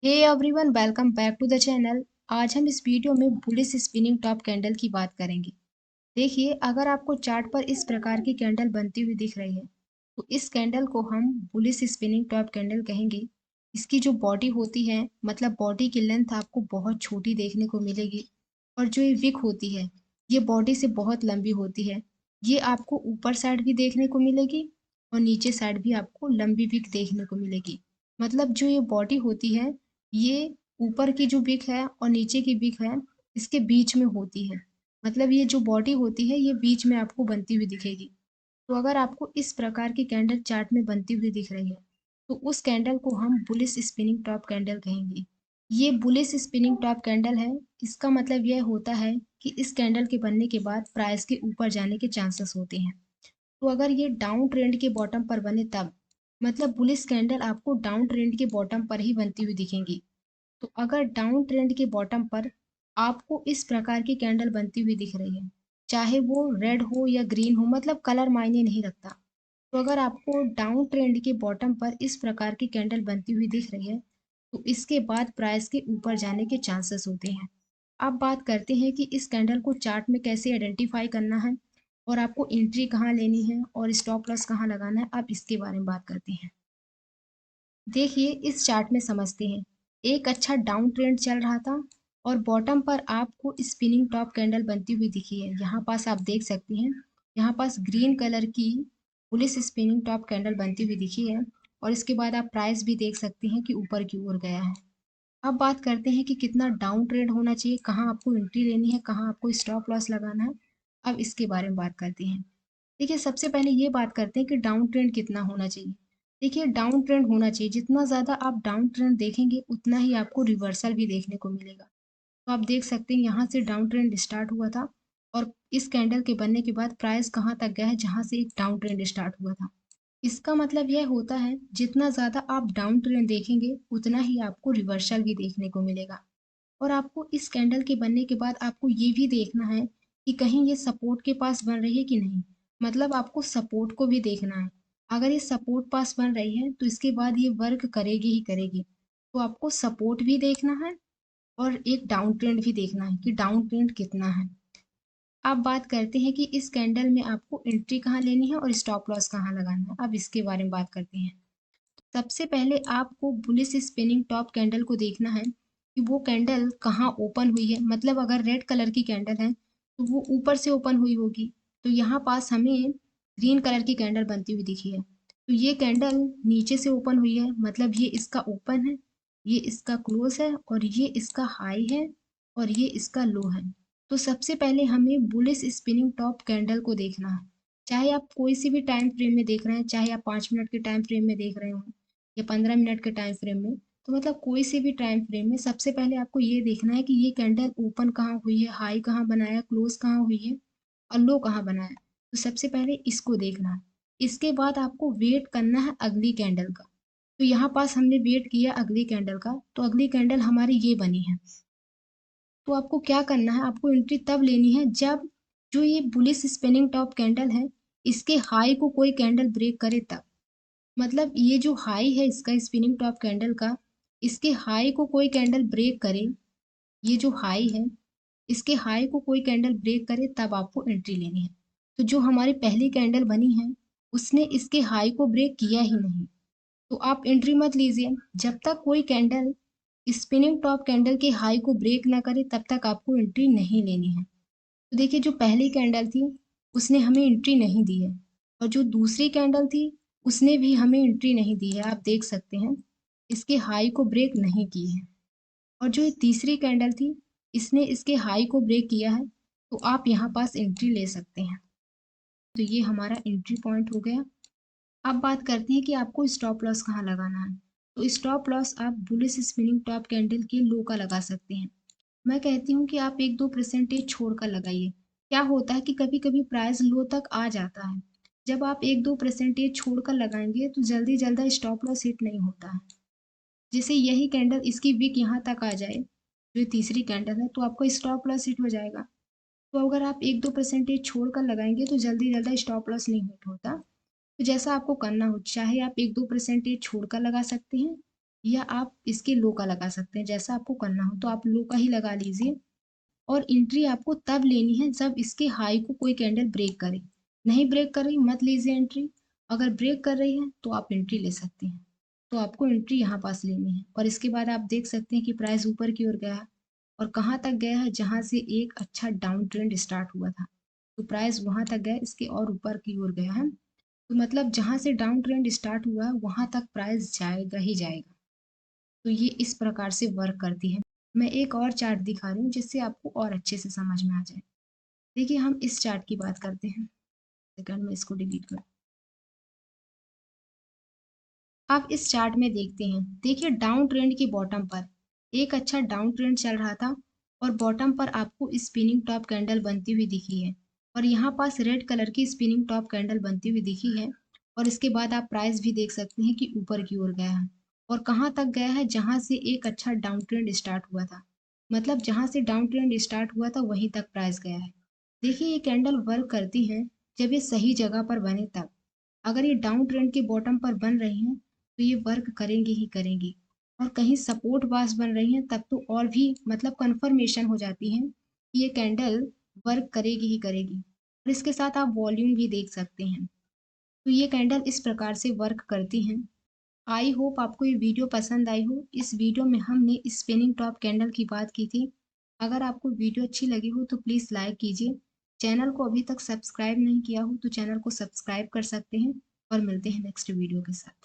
Hey everyone, welcome back to the channel. आज हम इस वीडियो में बुलिश स्पिनिंग टॉप कैंडल की बात करेंगे। देखिए, अगर आपको चार्ट पर इस प्रकार की कैंडल बनती हुई दिख रही है तो इस कैंडल को हम बुलिश स्पिनिंग टॉप कैंडल कहेंगे। इसकी जो बॉडी होती है, मतलब बॉडी की लेंथ आपको बहुत छोटी देखने को मिलेगी और जो ये विक होती है ये बॉडी से बहुत लंबी होती है। ये आपको ऊपर साइड भी देखने को मिलेगी और नीचे साइड भी आपको लंबी विक देखने को मिलेगी। मतलब जो ये बॉडी होती है ये ऊपर की जो विक है और नीचे की विक है इसके बीच में होती है। मतलब ये जो बॉडी होती है ये बीच में आपको बनती हुई दिखेगी। तो अगर आपको इस प्रकार की कैंडल चार्ट में बनती हुई दिख रही है तो उस कैंडल को हम बुलिश स्पिनिंग टॉप कैंडल कहेंगे। ये बुलिश स्पिनिंग टॉप कैंडल है। इसका मतलब यह होता है कि इस कैंडल के बनने के बाद प्राइस के ऊपर जाने के चांसेस होते हैं। तो अगर ये डाउन ट्रेंड के बॉटम पर बने तब, मतलब बुलिश कैंडल आपको डाउन ट्रेंड के बॉटम पर ही बनती हुई दिखेंगी। तो अगर डाउन ट्रेंड के बॉटम पर आपको इस प्रकार की कैंडल बनती हुई दिख रही है, चाहे वो रेड हो या ग्रीन हो, मतलब कलर मायने नहीं रखता। तो अगर आपको डाउन ट्रेंड के बॉटम पर इस प्रकार की कैंडल बनती हुई दिख रही है तो इसके बाद प्राइस के ऊपर जाने के चांसेस होते हैं। अब बात करते हैं कि इस कैंडल को चार्ट में कैसे आइडेंटिफाई करना है और आपको एंट्री कहाँ लेनी है और स्टॉप लॉस कहाँ लगाना है। अब इसके बारे में बात करते हैं। देखिए, इस चार्ट में समझते हैं। एक अच्छा डाउन ट्रेंड चल रहा था और बॉटम पर आपको स्पिनिंग टॉप कैंडल बनती हुई दिखी है। यहाँ पास आप देख सकते हैं, यहाँ पास ग्रीन कलर की बुलिश स्पिनिंग टॉप कैंडल बनती हुई दिखी है और इसके बाद आप प्राइस भी देख सकते हैं कि ऊपर की ओर गया है। अब बात करते हैं कि कितना डाउन ट्रेंड होना चाहिए, कहाँ आपको एंट्री लेनी है, कहाँ आपको स्टॉप लॉस लगाना है। अब इसके बारे में बात करते हैं। देखिए, सबसे पहले ये बात करते हैं कि डाउन ट्रेंड कितना होना चाहिए। देखिए, डाउन ट्रेंड होना चाहिए, जितना ज़्यादा आप डाउन ट्रेंड देखेंगे उतना ही आपको रिवर्सल भी देखने को मिलेगा। तो आप देख सकते हैं यहाँ से डाउन ट्रेंड स्टार्ट हुआ था और इस कैंडल के बनने के बाद प्राइस कहाँ तक गया है, जहाँ से एक डाउन ट्रेंड स्टार्ट हुआ था। इसका मतलब यह होता है जितना ज़्यादा आप डाउन ट्रेंड देखेंगे उतना ही आपको रिवर्सल भी देखने को मिलेगा। और आपको इस कैंडल के बनने के बाद आपको ये भी देखना है कि कहीं ये सपोर्ट के पास बन रही है कि नहीं। मतलब आपको सपोर्ट को भी देखना है। अगर ये सपोर्ट पास बन रही है तो इसके बाद ये वर्क करेगी ही करेगी। तो आपको सपोर्ट भी देखना है और एक डाउन ट्रेंड भी देखना है कि डाउन ट्रेंड कितना है। अब बात करते हैं कि इस कैंडल में आपको एंट्री कहाँ लेनी है और स्टॉप लॉस कहाँ लगाना है। अब इसके बारे में बात करते हैं। सबसे पहले आपको बुलिश स्पिनिंग टॉप कैंडल को देखना है कि वो कैंडल कहाँ ओपन हुई है। मतलब अगर रेड कलर की कैंडल है तो वो ऊपर से ओपन हुई होगी। तो यहाँ पास हमें ग्रीन कलर की कैंडल बनती हुई दिखी है, तो ये कैंडल नीचे से ओपन हुई है। मतलब ये इसका ओपन है, ये इसका क्लोज है और ये इसका हाई है और ये इसका लो है। तो सबसे पहले हमें बुलिश स्पिनिंग टॉप कैंडल को देखना है। चाहे आप कोई सी भी टाइम फ्रेम में देख रहे हैं, चाहे आप 5 मिनट के टाइम फ्रेम में देख रहे हो या 15 मिनट के टाइम फ्रेम में, तो मतलब कोई से भी टाइम फ्रेम में सबसे पहले आपको ये देखना है कि ये कैंडल ओपन कहाँ हुई है, हाई कहाँ बनाया, क्लोज कहाँ हुई है और लो कहाँ बनाया। तो सबसे पहले इसको देखना है। इसके बाद आपको वेट करना है अगली कैंडल का। तो यहाँ पास हमने वेट किया अगली कैंडल का, तो अगली कैंडल हमारी ये बनी है। तो आपको क्या करना है, आपको एंट्री तब लेनी है जब जो ये बुलिश स्पिनिंग टॉप कैंडल है इसके हाई को कोई कैंडल ब्रेक करे तब। मतलब ये जो हाई है इसका स्पिनिंग टॉप कैंडल का, इसके हाई को कोई कैंडल ब्रेक करे, ये जो हाई है इसके हाई को कोई कैंडल ब्रेक करे तब आपको एंट्री लेनी है। तो जो हमारी पहली कैंडल बनी है उसने इसके हाई को ब्रेक किया ही नहीं, तो आप एंट्री मत लीजिए। जब तक कोई कैंडल स्पिनिंग टॉप कैंडल के हाई को ब्रेक ना करे तब तक आपको एंट्री नहीं लेनी है। तो देखिए, जो पहली कैंडल थी उसने हमें एंट्री नहीं दी है और जो दूसरी कैंडल थी उसने भी हमें एंट्री नहीं दी है। आप देख सकते हैं इसके हाई को ब्रेक नहीं की है। और जो ये तीसरी कैंडल थी इसने इसके हाई को ब्रेक किया है, तो आप यहाँ पास एंट्री ले सकते हैं। तो ये हमारा एंट्री पॉइंट हो गया। अब बात करते हैं कि आपको स्टॉप लॉस कहाँ लगाना है। तो स्टॉप लॉस आप बुलिश स्पिनिंग टॉप कैंडल के लो का लगा सकते हैं। मैं कहती हूँ कि आप 1-2% छोड़कर लगाइए। क्या होता है कि कभी कभी प्राइस लो तक आ जाता है। जब आप 1-2% छोड़कर लगाएंगे तो जल्दी जल्दी स्टॉप लॉस हिट नहीं होता है। जैसे यही कैंडल इसकी विक यहाँ तक आ जाए, जो तीसरी कैंडल है, तो आपका स्टॉप लॉस हिट हो जाएगा। तो अगर आप 1-2% छोड़कर लगाएंगे तो जल्दी जल्दी स्टॉप लॉस नहीं हिट होता। तो जैसा आपको करना हो, चाहे आप 1-2% छोड़कर लगा सकते हैं या आप इसके लो का लगा सकते हैं, जैसा आपको करना हो। तो आप लो का ही लगा लीजिए और एंट्री आपको तब लेनी है जब इसके हाई को कोई कैंडल ब्रेक करे। नहीं ब्रेक कर रही मत लीजिए एंट्री, अगर ब्रेक कर रही है तो आप एंट्री ले सकते हैं। तो आपको एंट्री यहाँ पास लेनी है और इसके बाद आप देख सकते हैं कि प्राइस ऊपर की ओर गया है और कहाँ तक गया है, जहाँ से एक अच्छा डाउन ट्रेंड स्टार्ट हुआ था। तो प्राइस वहां तक गया, इसके और ऊपर की ओर गया है। तो मतलब जहां से डाउन ट्रेंड स्टार्ट हुआ है वहां तक प्राइस जाएगा ही जाएगा। तो ये इस प्रकार से वर्क करती है। मैं एक और चार्ट दिखा रही हूँ जिससे आपको और अच्छे से समझ में आ जाए। देखिए हम इस चार्ट की बात करते हैं। सेकंड में इसको डिलीट कर, आप इस चार्ट में देखते हैं, देखिए डाउन ट्रेंड के बॉटम पर एक अच्छा डाउन ट्रेंड चल रहा था और बॉटम पर आपको स्पिनिंग टॉप कैंडल बनती हुई दिखी है और यहाँ पास रेड कलर की स्पिनिंग टॉप कैंडल बनती हुई दिखी है। और इसके बाद आप प्राइस भी देख सकते हैं कि ऊपर की ओर गया है और कहाँ तक गया है, जहाँ से एक अच्छा डाउन ट्रेंड स्टार्ट हुआ था। मतलब जहाँ से डाउन ट्रेंड स्टार्ट हुआ था वहीं तक प्राइस गया है। देखिए ये कैंडल वर्क करती है जब ये सही जगह पर बने तब। अगर ये डाउन ट्रेंड के बॉटम पर बन रही हैं तो ये वर्क करेंगी ही करेंगी, और कहीं सपोर्ट बास बन रही हैं तब तो और भी मतलब कंफर्मेशन हो जाती है कि ये कैंडल वर्क करेगी ही करेगी। और इसके साथ आप वॉल्यूम भी देख सकते हैं। तो ये कैंडल इस प्रकार से वर्क करती हैं। आई होप आपको ये वीडियो पसंद आई हो। इस वीडियो में हमने स्पिनिंग टॉप कैंडल की बात की थी। अगर आपको वीडियो अच्छी लगी हो तो प्लीज़ लाइक कीजिए। चैनल को अभी तक सब्सक्राइब नहीं किया हो तो चैनल को सब्सक्राइब कर सकते हैं और मिलते हैं नेक्स्ट वीडियो के साथ।